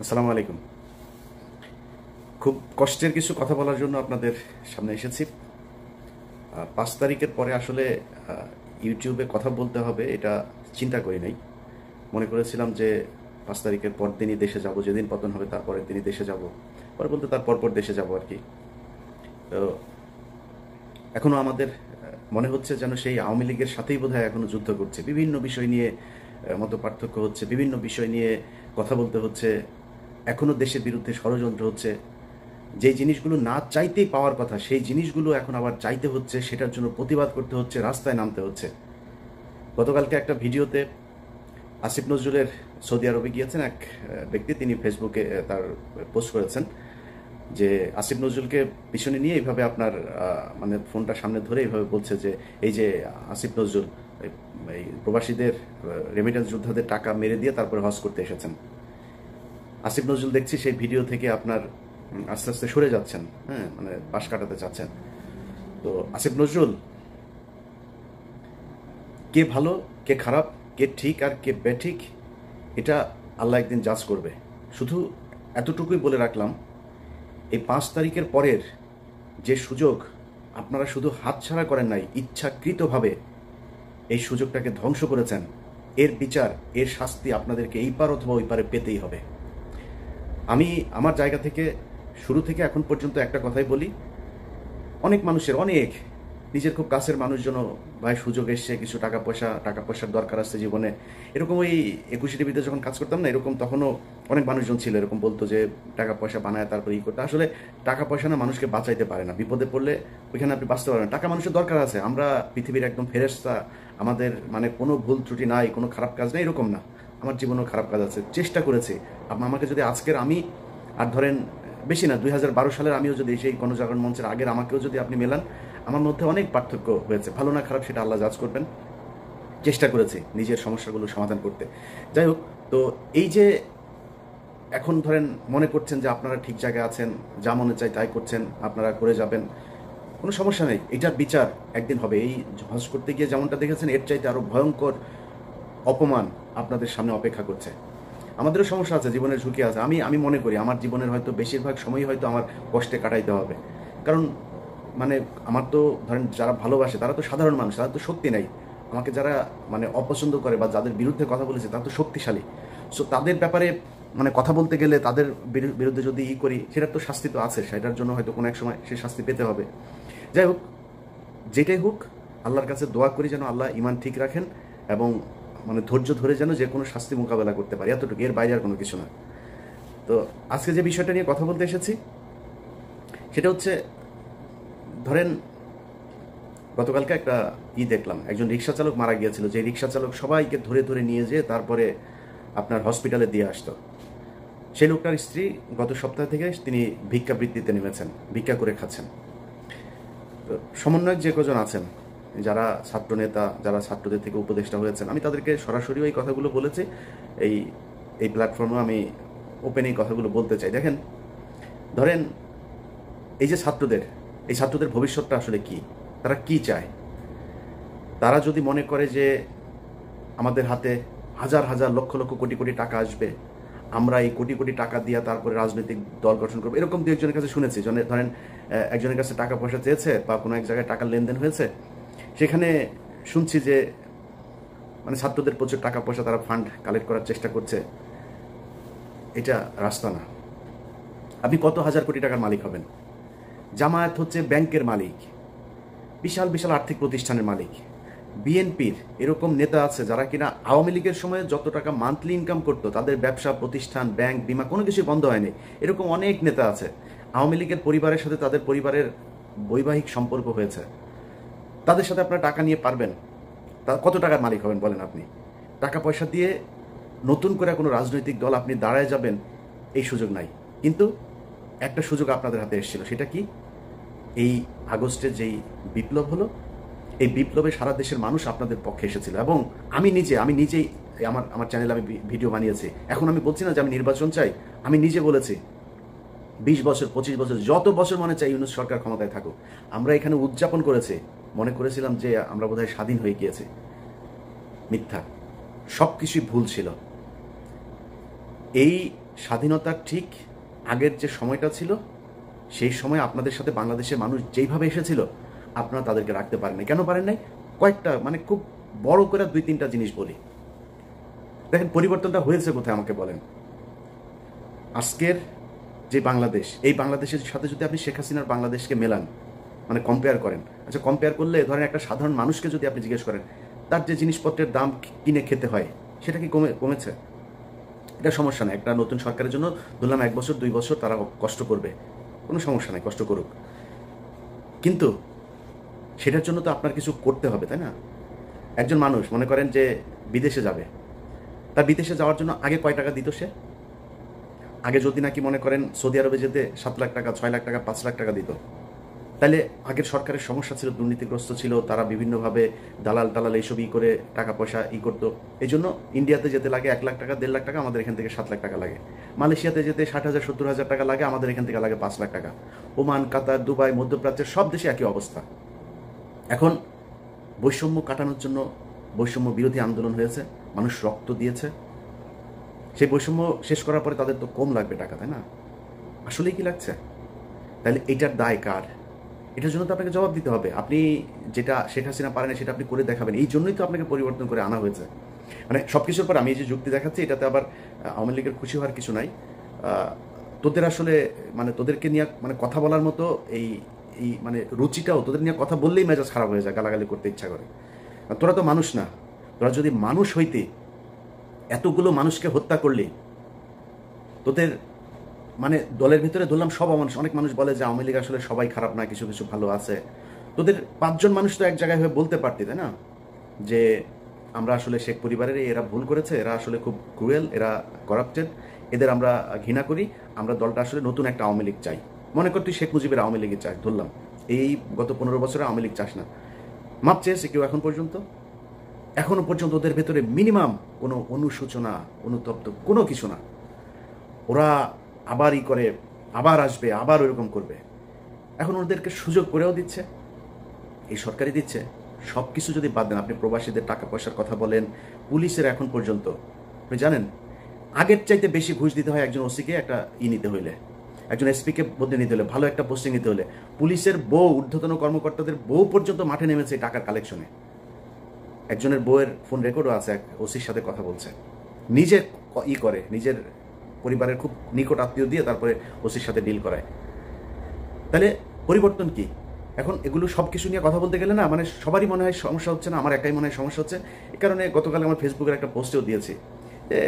আসসালামু আলাইকুম। খুব কষ্টের কিছু কথা বলার জন্য আপনাদের সামনে এসেছি। 5 তারিখের পরে আসলে ইউটিউবে কথা বলতে হবে এটা চিন্তা করি নাই। মনে করেছিলাম যে 5 তারিখের পর দিনই দেশে যাব, যেদিন পতন হবে তার পরের দিনই দেশে যাব, পরে বলতে তার পরপর দেশে যাব আর কি। তো এখনও আমাদের মনে হচ্ছে যেন সেই আওয়ামী লীগের সাথেই বোধহয় এখনও যুদ্ধ করছে। বিভিন্ন বিষয় নিয়ে মত পার্থক্য হচ্ছে, বিভিন্ন বিষয় নিয়ে কথা বলতে হচ্ছে, এখনও দেশের বিরুদ্ধে ষড়যন্ত্র হচ্ছে। যে জিনিসগুলো না চাইতেই পাওয়ার কথা সেই জিনিসগুলো এখন আবার চাইতে হচ্ছে, সেটার জন্য প্রতিবাদ করতে হচ্ছে, রাস্তায় নামতে হচ্ছে। গতকালকে একটা ভিডিওতে আসিফ নজরুলের সৌদি আরবে গিয়েছেন এক ব্যক্তি, তিনি ফেসবুকে তার পোস্ট করেছেন যে আসিফ নজরুলকে পিছনে নিয়ে এইভাবে আপনার মানে ফোনটা সামনে ধরে এইভাবে বলছে যে এই যে আসিফ নজরুল এই প্রবাসীদের রেমিটেন্স যোদ্ধাদের টাকা মেরে দিয়ে তারপরে হজ করতে এসেছেন। আসিফ নজরুল দেখছি সেই ভিডিও থেকে আপনার আস্তে আস্তে সরে যাচ্ছেন, হ্যাঁ, মানে পাশ কাটাতে চাচ্ছেন। তো আসিফ নজরুল, কে ভালো কে খারাপ, কে ঠিক আর কে বেঠিক, এটা আল্লাহ একদিন জাজ করবে। শুধু এতটুকুই বলে রাখলাম, এই 5 তারিখের পরের যে সুযোগ আপনারা শুধু হাতছাড়া করেন নাই, ইচ্ছাকৃতভাবে এই সুযোগটাকে ধ্বংস করেছেন, এর বিচার, এর শাস্তি আপনাদেরকে এই পার অথবা ওই পারে পেতেই হবে। আমি আমার জায়গা থেকে শুরু থেকে এখন পর্যন্ত একটা কথাই বলি, অনেক মানুষের, অনেক নিজের খুব কাছের মানুষজন, ভাই সুযোগ এসছে, কিছু টাকা পয়সার দরকার আছে জীবনে, এরকম ওই 21 টিভিতে যখন কাজ করতাম না, এরকম তখনও অনেক মানুষজন ছিল এরকম বলতো যে টাকা পয়সা বানায় তারপরে ই করতে। আসলে টাকা পয়সা না মানুষকে বাঁচাইতে পারে না, বিপদে পড়লে ওইখানে আপনি বাঁচতে পারবেন। টাকা মানুষের দরকার আছে, আমরা পৃথিবীর একদম ফেরেশতা, আমাদের মানে কোনো ভুল ত্রুটি নাই, কোনো খারাপ কাজ নেই, এরকম না। আমার জীবনেও খারাপ কাজ আছে, চেষ্টা করেছি। আমাকে যদি আজকের আমি আর ধরেন বেশি না 2012 সালের আমিও যদি সেই গণজাগরণ মঞ্চের আগের আমাকেও যদি আপনি মেলান, আমার মধ্যে অনেক পার্থক্য হয়েছে। ভালো না খারাপ সেটা আল্লাহ জাজ করবেন। চেষ্টা করেছি নিজের সমস্যাগুলো সমাধান করতে। যাই হোক, তো এই যে এখন ধরেন মনে করছেন যে আপনারা ঠিক জায়গায় আছেন, যা মনে চাই তাই করছেন, আপনারা করে যাবেন, কোনো সমস্যা নেই। এটার বিচার একদিন হবে। এই হজ করতে গিয়ে যেমনটা দেখেছেন, এর চাইতে আরও ভয়ঙ্কর অপমান আপনাদের সামনে অপেক্ষা করছে। আমাদেরও সমস্যা আছে, জীবনের ঝুঁকি আছে। আমি মনে করি আমার জীবনের হয়তো বেশিরভাগ সময়ই হয়তো আমার কষ্টে কাটাইতে হবে। কারণ মানে আমার তো ধরেন যারা ভালোবাসে তারা তো সাধারণ মানুষ, তারা তো শক্তি নাই। আমাকে যারা মানে অপছন্দ করে বা যাদের বিরুদ্ধে কথা বলেছে তারা তো শক্তিশালী। সো তাদের ব্যাপারে মানে কথা বলতে গেলে, তাদের বিরুদ্ধে যদি করি, সেটার তো শাস্তি তো আছে, সেটার জন্য হয়তো কোনো এক সময় সে শাস্তি পেতে হবে। যাই হোক, যেটাই হোক, আল্লাহর কাছে দোয়া করি যেন আল্লাহ ইমান ঠিক রাখেন এবং মানে ধৈর্য ধরে যেন যে কোনো শাস্তি মোকাবেলা করতে পারি, এতটুকু, এর বাইরে আর কোনো কিছু না। তো আজকে যে বিষয়টা নিয়ে কথা বলতে এসেছি সেটা হচ্ছে, ধরেন গতকালকে একটা দেখলাম, একজন রিক্সা চালক মারা গিয়েছিল, যে রিক্সা চালক সবাইকে ধরে ধরে নিয়ে যেয়ে তারপরে আপনার হসপিটালে দিয়ে আসতো। সেই লোকটার স্ত্রী গত সপ্তাহ থেকে তিনি ভিক্ষাবৃত্তিতে নেমেছেন, ভিক্ষা করে খাচ্ছেন। তো সমন্বয়ক যে কজন আছেন, যারা ছাত্র নেতা, যারা ছাত্রদের থেকে উপদেষ্টা হয়েছেন, আমি তাদেরকে সরাসরি এই কথাগুলো বলেছি। এই এই প্ল্যাটফর্মে আমি ওপেন এই কথাগুলো বলতে চাই। দেখেন, ধরেন এই যে এই ছাত্রদের ভবিষ্যৎটা আসলে কি, তারা কি চায়? তারা যদি মনে করে যে আমাদের হাতে হাজার হাজার লক্ষ লক্ষ কোটি কোটি টাকা আসবে, আমরা এই কোটি কোটি টাকা দিয়ে তারপরে রাজনৈতিক দল গঠন করবো, এরকম দু একজনের কাছে শুনেছি। ধরেন একজনের কাছে টাকা পয়সা চেয়েছে বা কোনো এক জায়গায় টাকার লেনদেন হয়েছে, সেখানে শুনছি যে মানে ছাত্রদের প্রচুর টাকা পয়সা তারা ফান্ড কালেক্ট করার চেষ্টা করছে। এটা রাস্তা না। আপনি কত হাজার কোটি টাকার মালিক হবেন? জামায়াত হচ্ছে ব্যাংকের মালিক, বিশাল বিশাল আর্থিক প্রতিষ্ঠানের মালিক। বিএনপির এরকম নেতা আছে যারা কিনা আওয়ামী লীগের সময় যত টাকা মান্থলি ইনকাম করতো, তাদের ব্যবসা প্রতিষ্ঠান, ব্যাংক, বিমা কোনো কিছুই বন্ধ হয়নি। এরকম অনেক নেতা আছে। আওয়ামী লীগের পরিবারের সাথে তাদের পরিবারের বৈবাহিক সম্পর্ক হয়েছে। তাদের সাথে আপনারা টাকা নিয়ে পারবেন? কত টাকার মালিক হবেন বলেন আপনি? টাকা পয়সা দিয়ে নতুন করে কোনো রাজনৈতিক দল আপনি দাঁড়ায় যাবেন, এই সুযোগ নাই। কিন্তু একটা সুযোগ আপনাদের হাতে এসেছিল, সেটা কি? এই আগস্টে যেই বিপ্লব হলো, এই বিপ্লবে সারা দেশের মানুষ আপনাদের পক্ষে এসেছিল। এবং আমি নিজেই আমার চ্যানেলে আমি ভিডিও বানিয়েছি। এখন আমি বলছি না যে আমি নির্বাচন চাই, আমি নিজে বলেছি 20 বছর 25 বছর যত বছর মনে চাই ইউনূস সরকার ক্ষমতায় থাকুক। আমরা এখানে উদযাপন করেছি, মনে করেছিলাম যে আমরা বোধহয় স্বাধীন হয়ে গিয়েছি। মিথ্যা, সব কিছুই ভুল ছিল। এই স্বাধীনতার ঠিক আগের যে সময়টা ছিল সেই সময় আপনাদের সাথে বাংলাদেশের মানুষ যেইভাবে এসেছিল আপনারা তাদেরকে রাখতে পারেন নাই। কেন পারেন নাই? কয়েকটা মানে খুব বড় করে 2-3টা জিনিস বলি। দেখেন পরিবর্তনটা হয়েছে কোথায় আমাকে বলেন। আজকের যে বাংলাদেশ, এই বাংলাদেশের সাথে যদি আপনি শেখ হাসিনার বাংলাদেশকে মেলান, মানে কম্পেয়ার করেন, আচ্ছা কম্পেয়ার করলে ধরেন একটা সাধারণ মানুষকে যদি আপনি জিজ্ঞেস করেন তার যে জিনিসপত্রের দাম কিনে খেতে হয় সেটা কি কমেছে? এটা সমস্যা নাই। একটা নতুন সরকারের জন্য ধরলাম 1 বছর 2 বছর তারা কষ্ট করবে, কোনো সমস্যা নাই, কষ্ট করুক, কিন্তু সেটার জন্য তো আপনার কিছু করতে হবে, তাই না? একজন মানুষ মনে করেন যে বিদেশে যাবে, তার বিদেশে যাওয়ার জন্য আগে কয় টাকা দিত সে? আগে যদি নাকি মনে করেন সৌদি আরবে যেতে 7 লাখ টাকা, 6 লাখ টাকা, 5 লাখ টাকা দিত, তাহলে আগের সরকারের সমস্যা ছিল, দুর্নীতিগ্রস্ত ছিল, তারা বিভিন্নভাবে দালাল টালাল এইসবই করে টাকা পয়সা করতো। এই জন্য ইন্ডিয়াতে যেতে লাগে 1 লাখ টাকা, 1.5 লাখ টাকা, আমাদের এখান থেকে 7 লাখ টাকা লাগে। মালয়েশিয়াতে যেতে 60,000 70,000 টাকা লাগে, আমাদের এখান থেকে লাগে 5 লাখ টাকা। ওমান, কাতার, দুবাই, মধ্যপ্রাচ্যের সব দেশে একই অবস্থা। এখন বৈষম্য কাটানোর জন্য বৈষম্য বিরোধী আন্দোলন হয়েছে, মানুষ রক্ত দিয়েছে। সেই বৈষম্য শেষ করার পরে তাদের তো কম লাগবে টাকা, তাই না? আসলেই কি লাগছে? তাহলে এটার দায় কার? এটার জন্য তো আপনাকে জবাব দিতে হবে। আপনি যেটা শেখ হাসিনা পারেন সেটা আপনি করে দেখাবেন। এই জন্যই তো আপনাকে পরিবর্তন করে আনা হয়েছে। মানে সব কিছুর পর আমি যে যুক্তি দেখাচ্ছি এটাতে আবার আওয়ামী লীগের খুশি হওয়ার কিছু নাই। তোদের আসলে মানে তোদেরকে নিয়ে মানে কথা বলার মতো এই এই মানে রুচিটাও, তোদের নিয়ে কথা বললেই মেজাজ খারাপ হয়ে যায়, গালাগালি করতে ইচ্ছা করে। তোরা তো মানুষ না। তোরা যদি মানুষ হইতে এতগুলো মানুষকে হত্যা করলি, তোদের মানে দলের ভিতরে ধরলাম সব মানুষ, অনেক মানুষ বলে যে আওয়ামী লীগ আসলে সবাই খারাপ না, কিছু কিছু ভালো আছে। তোদের 5 জন মানুষ তো এক জায়গায় হয়ে বলতে পারতি, তাই না, যে আমরা আসলে শেখ পরিবারের এরা ভুল করেছে, এরা আসলে খুব ক্রুয়েল, এরা করাপ্টেড, এদের আমরা ঘৃণা করি, আমরা দলটা আসলে নতুন একটা আওয়ামী লীগ চাই। মনে কর তুই শেখ মুজিবের আওয়ামী লীগের চাস, ধরলাম এই গত 15 বছরে আওয়ামী লীগ চাস না, মাপ চেয়েছে কেউ এখনো পর্যন্ত ওদের ভেতরে মিনিমাম কোনো অনুশোচনা, অনুতপ্ত কোনো কিছু না। ওরা আবার করে, আবার আসবে, আবার ওইরকম করবে। এখন ওদেরকে সুযোগ করেও দিচ্ছে, এই সরকারই দিচ্ছে। সব কিছু যদি বাদ দেন, আপনি প্রবাসীদের টাকা পয়সার কথা বলেন, পুলিশের এখন পর্যন্ত আপনি জানেন আগের চাইতে বেশি ঘুষ দিতে হয় একজন ওসিকে একটা নিতে হইলে, একজন এসপিকে বদলে নিতে হলে, ভালো একটা পোস্টিং নিতে হলে। পুলিশের বউ, ঊর্ধ্বতন কর্মকর্তাদের বউ পর্যন্ত মাঠে নেমেছে টাকার কালেকশনে। একজনের বউয়ের ফোন রেকর্ডও আছে, এক ওসির সাথে কথা বলছে, নিজে করে, নিজের পরিবারের খুব নিকট আত্মীয় দিয়ে তারপরে ওসির সাথে ডিল করায়। তাহলে পরিবর্তন কি? এখন এগুলো সব কিছু নিয়ে কথা বলতে গেলে না মানে সবারই মনে হয় সমস্যা হচ্ছে না, আমার একাই মনে হয় সমস্যা হচ্ছে। এই কারণে গতকাল আমার ফেসবুকের একটা পোস্টেও দিয়েছি যে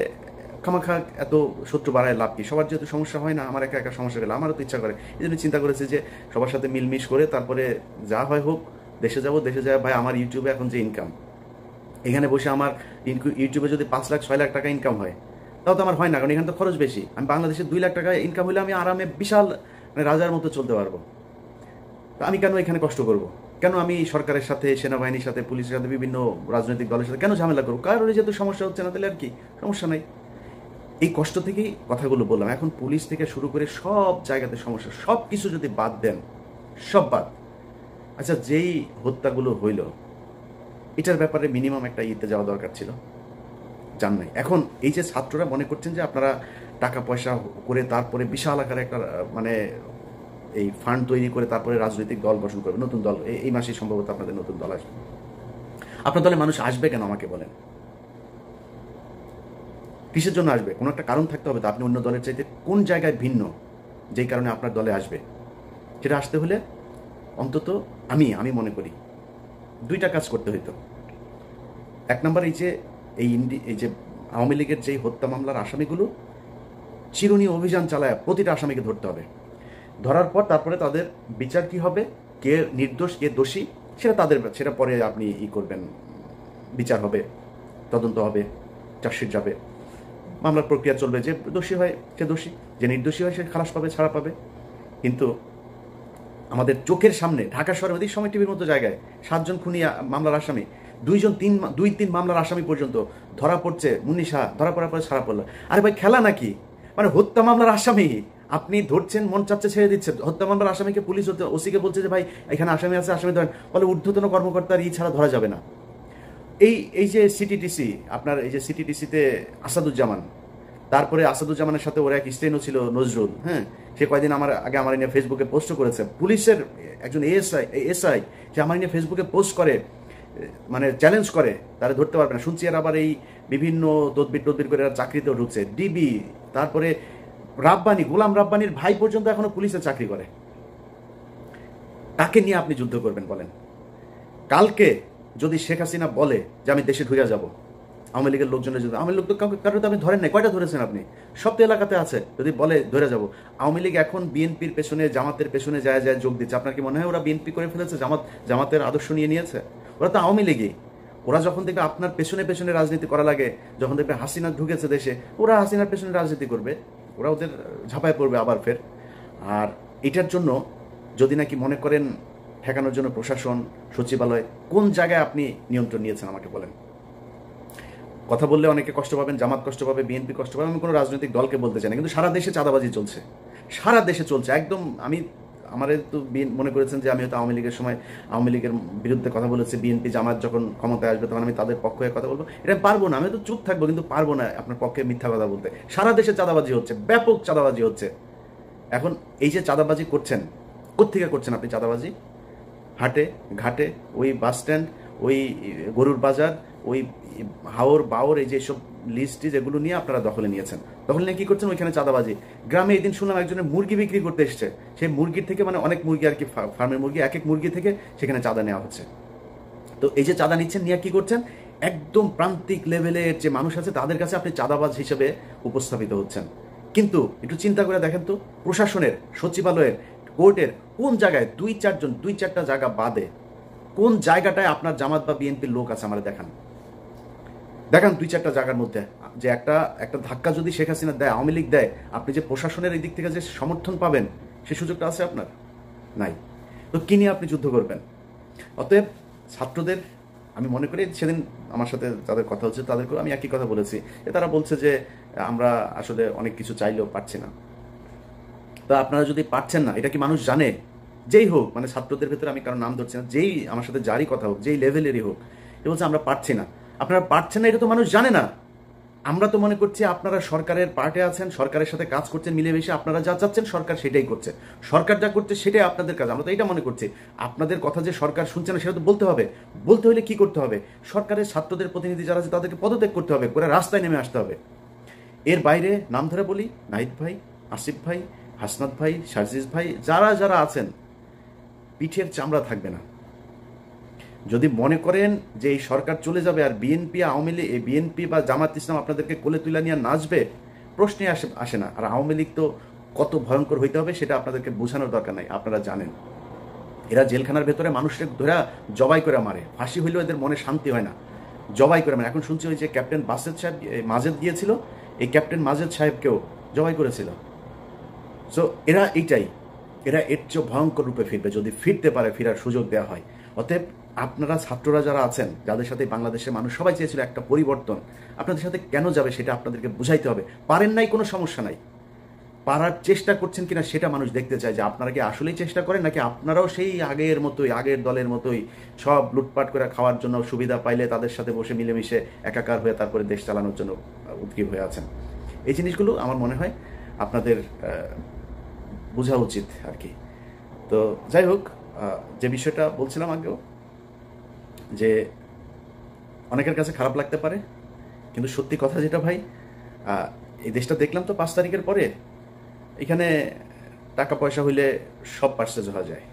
খামাখা এত শত্রু বাড়ায় লাভ কি? সবার যেহেতু সমস্যা হয় না, আমার একা একা সমস্যা গেলে আমারও তো ইচ্ছা করে। এই জন্য চিন্তা করেছি যে সবার সাথে মিলমিশ করে তারপরে যা হয় হোক, দেশে যাব, দেশে যায় ভাই আমার ইউটিউবে এখন যে ইনকাম, এখানে বসে আমার ইউটিউবে যদি 5 লাখ 6 লাখ টাকা ইনকাম হয় তাও তো আমার হয় না, কারণ এখানে তো খরচ বেশি। আমি বাংলাদেশে 2 লাখ টাকা ইনকাম হলে আমি আরামে বিশাল মানে রাজার মতো চলতে পারবো। আমি কেন এখানে কষ্ট করব? কেন আমি সরকারের সাথে, সেনাবাহিনীর সাথে, পুলিশের সাথে, বিভিন্ন রাজনৈতিক দলের সাথে কেন ঝামেলা করবো? কারণ যেহেতু সমস্যা হচ্ছে না, তাহলে আর কি সমস্যা নাই। এই কষ্ট থেকেই কথাগুলো বললাম। এখন পুলিশ থেকে শুরু করে সব জায়গাতে সমস্যা, সব কিছু যদি বাদ দেন, সব বাদ। আচ্ছা যেই হত্যাগুলো হইল এটার ব্যাপারে মিনিমাম একটা ইতে যাওয়া দরকার ছিল, জান নাই। এখন এই যে ছাত্ররা মনে করছেন যে আপনারা টাকা পয়সা করে তারপরে বিশাল আকারে একটা মানে এই ফান্ড তৈরি করে তারপরে রাজনৈতিক দল গঠন করবে, নতুন দল, এই মাসেই সম্ভবত আপনাদের নতুন দল আসবে। আপনার দলে মানুষ আসবে কেন আমাকে বলেন? কিসের জন্য আসবে? কোনো একটা কারণ থাকতে হবে তো। আপনি অন্য দলের চাইতে কোন জায়গায় ভিন্ন যেই কারণে আপনার দলে আসবে? সেটা আসতে হলে অন্তত আমি মনে করি 2টা কাজ করতে হইতো। 1 নম্বর, এই যে আওয়ামী লীগের যেই হত্যা মামলার আসামিগুলো, চিরুনি অভিযান চালায় প্রতিটা আসামিকে ধরতে হবে। ধরার পর তারপরে তাদের বিচার কি হবে, কে নির্দোষ কে দোষী সেটা পরে আপনি করবেন, বিচার হবে, তদন্ত হবে, চার্জশিট যাবে, মামলার প্রক্রিয়া চলবে। যে দোষী হয় সে দোষী, যে নির্দোষী হয় সে খালাস পাবে, ছাড়া পাবে। কিন্তু আমাদের চোখের সামনে ঢাকা শহরের ওই সময় টিভির মতো জায়গায় 7 জন খুনি মামলার আসামি, 2-3 মামলার আসামি পর্যন্ত ধরা পড়ছে। মুন্নি শাহ ধরা পড়ার পরে ছাড়া পড়লো। আরে ভাই খেলা নাকি? মানে হত্যা মামলার আসামি আপনি ধরছেন, মন চাচ্ছে ছেড়ে দিচ্ছেন। হত্যা মামলার আসামিকে পুলিশ ওসিকে বলছে যে ভাই এখানে আসামি আছে, আসামি ধরেন, বলে ঊর্ধ্বতন কর্মকর্তার ছাড়া ধরা যাবে না। এই যে সিটিটিসি, আপনার এই যে সিটিটিসিতে আসাদুজ্জামান, তারপরে আসাদুজ্জামানের সাথে ওর এক স্টেনও ছিল নজরুল, হ্যাঁ, সে কয়েকদিন আগে আমার নিয়ে ফেসবুকে পোস্ট করেছে। পুলিশের একজন এসআই সে আমার নিয়ে ফেসবুকে পোস্ট করে, মানে চ্যালেঞ্জ করে, তারা ধরতে পারবে না। শুনছি আর আবার এই বিভিন্ন তদবির করে চাকরিতেও ঢুকছে, ডিবি, তারপরে রাব্বানি, গোলাম রাব্বানির ভাই পর্যন্ত এখনো পুলিশে চাকরি করে। তাকে নিয়ে আপনি যুদ্ধ করবেন বলেন? কালকে যদি শেখ হাসিনা বলে যে আমি দেশে ঢুকে যাব, আওয়ামী লীগের লোকজনের যদি, আওয়ামী লোক তো কারো তো আপনি ধরেন নাই, কয়টা ধরেছেন আপনি? সব তো এলাকাতে আছে। যদি বলে ধরে যাব, আওয়ামী লীগ এখন বিএনপির পেছনে, জামাতের পেছনে যায় যোগ দিচ্ছে। আপনার কি মনে হয় ওরা বিএনপি করে ফেলেছে, জামাতের আদর্শ নিয়ে নিয়েছে? ওরা তো আওয়ামী লীগই। ওরা যখন দেখবে আপনার পেছনে পেছনে রাজনীতি করা লাগে, যখন দেখবে হাসিনা ঢুকেছে দেশে, ওরা হাসিনার পেছনে রাজনীতি করবে, ওরা ওদের ঝাঁপায় পড়বে আবার ফের। আর এটার জন্য যদি নাকি মনে করেন ঠেকানোর জন্য প্রশাসন, সচিবালয়, কোন জায়গায় আপনি নিয়ন্ত্রণ নিয়েছেন আমাকে বলেন? কথা বললে অনেকে কষ্ট পাবেন, জামাত কষ্ট পাবে, বিএনপি কষ্ট পাবে, আমি কোনো রাজনৈতিক দলকে বলতে চাই না, কিন্তু সারা দেশে চাঁদাবাজি চলছে, সারা দেশে চলছে একদম। আমার তো মনে করেছেন যে আমি হয়তো আওয়ামী লীগের সময় আওয়ামী লীগের বিরুদ্ধে কথা বলেছি, বিএনপি জামাত যখন ক্ষমতায় আসবে তখন আমি তাদের পক্ষে কথা বলবো, এটা পারবো না। আমি তো চুপ থাকবো, কিন্তু পারবো না আপনার পক্ষে মিথ্যা কথা বলতে। সারা দেশে চাঁদাবাজি হচ্ছে, ব্যাপক চাঁদাবাজি হচ্ছে। এখন এই যে চাঁদাবাজি করছেন, কোত্থেকে করছেন আপনি চাঁদাবাজি? হাটে ঘাটে, ওই বাস স্ট্যান্ড, ওই গরুর বাজার, ওই হাওর বাওর, এই যে সব লিস্টি যেগুলো নিয়ে আপনারা দখলে নিয়েছেন, দখলে নিয়ে কি করছেন? ওইখানে চাঁদাবাজি। গ্রামে এই দিন শুনলাম একজনের মুরগি বিক্রি করতে এসছে, সেই মুরগির থেকে, মানে অনেক মুরগি আর কি, ফার্মের মুরগি, এক এক মুরগি থেকে সেখানে চাঁদা নেওয়া হচ্ছে। তো এই যে চাঁদা নিচ্ছেন, নিয়ে কি করছেন? একদম প্রান্তিক লেভেলের যে মানুষ আছে তাদের কাছে আপনি চাঁদাবাজ হিসেবে উপস্থাপিত হচ্ছেন। কিন্তু একটু চিন্তা করে দেখেন তো, প্রশাসনের, সচিবালয়ের, কোর্টের কোন জায়গায় দুই চারটা জায়গা বাদে কোন জায়গাটায় আপনার জামাত বা বিএনপির লোক আছে? আমার দেখান দুই চারটা জায়গার মধ্যে যে একটা ধাক্কা যদি শেখ হাসিনা দেয়, আওয়ামী লীগ দেয়, আপনি যে প্রশাসনের এই দিক থেকে যে সমর্থন পাবেন, সে সুযোগটা আছে আপনার? নাই। তো কি নিয়ে আপনি যুদ্ধ করবেন? অতএব ছাত্রদের, আমি মনে করি সেদিন আমার সাথে যাদের কথা হচ্ছে তাদেরকেও আমি একই কথা বলেছি, তারা বলছে যে আমরা আসলে অনেক কিছু চাইলেও পারছি না। তা আপনারা যদি পারছেন না, এটা কি মানুষ জানে? যেই হোক, মানে ছাত্রদের ভেতরে আমি কারো নাম ধরছি না, যেই আমার সাথে যারই কথা হোক, যেই লেভেলেরই হোক, এ বলছে আমরা পারছি না। আপনারা পারছেন না, এটা তো মানুষ জানে না। আমরা তো মনে করছি আপনারা সরকারের পার্টে আছেন, সরকারের সাথে কাজ করছেন মিলেমিশে, আপনারা যা চাচ্ছেন সরকার সেটাই করছে, সরকার যা করছে সেটাই আপনাদের কাজ। আমরা তো এটা মনে করছি। আপনাদের কথা যে সরকার শুনছে না, সেটা তো বলতে হবে। বলতে হলে কি করতে হবে? সরকারের ছাত্রদের প্রতিনিধি যারা আছে তাদেরকে পদত্যাগ করতে হবে, করে রাস্তায় নেমে আসতে হবে। এর বাইরে নাম ধরে বলি, নাহিদ ভাই, আসিফ ভাই, হাসনাত ভাই, সার্জিস ভাই, যারা যারা আছেন, পিঠের চামড়া থাকবে না। যদি মনে করেন যে এই সরকার চলে যাবে আর বিএনপি, আওয়ামী লীগ, বিএনপি বা জামাত ইসলাম আপনাদেরকে কোলে তুলে নিয়ে নাচবে, প্রশ্নে আসে না। আর আওয়ামী লীগ তো কত ভয়ঙ্কর হইতে হবে সেটা আপনাদেরকে বোঝানোর দরকার নাই, আপনারা জানেন। এরা জেলখানার ভেতরে মানুষকে ধরে জবাই করে মারে, ফাঁসি হইলেও এদের মনে শান্তি হয় না, জবাই করে মারে। এখন শুনছি ওই যে ক্যাপ্টেন বাসেদ সাহেব মাজেদ গিয়েছিল, এই ক্যাপ্টেন মাজেদ সাহেবকেও জবাই করেছিল। সো এরা এরা এর চেয়ে ভয়ঙ্কর রূপে ফিরবে, যদি ফিরতে পারে, ফেরার সুযোগ দেওয়া হয়। অতএব আপনারা ছাত্ররা যারা আছেন, যাদের সাথে বাংলাদেশের মানুষ সবাই চেয়েছিল একটা পরিবর্তন, আপনাদের সাথে কেন যাবে সেটা আপনাদেরকে বুঝাইতে হবে। পারেন নাই, কোনো সমস্যা নাই, পারার চেষ্টা করছেন কিনা সেটা মানুষ দেখতে চায়, যে আপনারা কি আসলেই চেষ্টা করেন, নাকি আপনারাও সেই আগের দলের মতোই সব লুটপাট করে খাওয়ার জন্য, সুবিধা পাইলে তাদের সাথে বসে মিলেমিশে একাকার হয়ে তারপরে দেশ চালানোর জন্য উদ্গ্রীব হয়ে আছেন। এই জিনিসগুলো আমার মনে হয় আপনাদের বোঝা উচিত আর কি। তো যাই হোক, যে বিষয়টা বলছিলাম আগেও, যে অনেকের কাছে খারাপ লাগতে পারে, কিন্তু সত্যি কথা যেটা ভাই, এই দেশটা দেখলাম তো 5 তারিখের পরে, এখানে টাকা পয়সা হইলে সব পার্সেজ হওয়া যায়।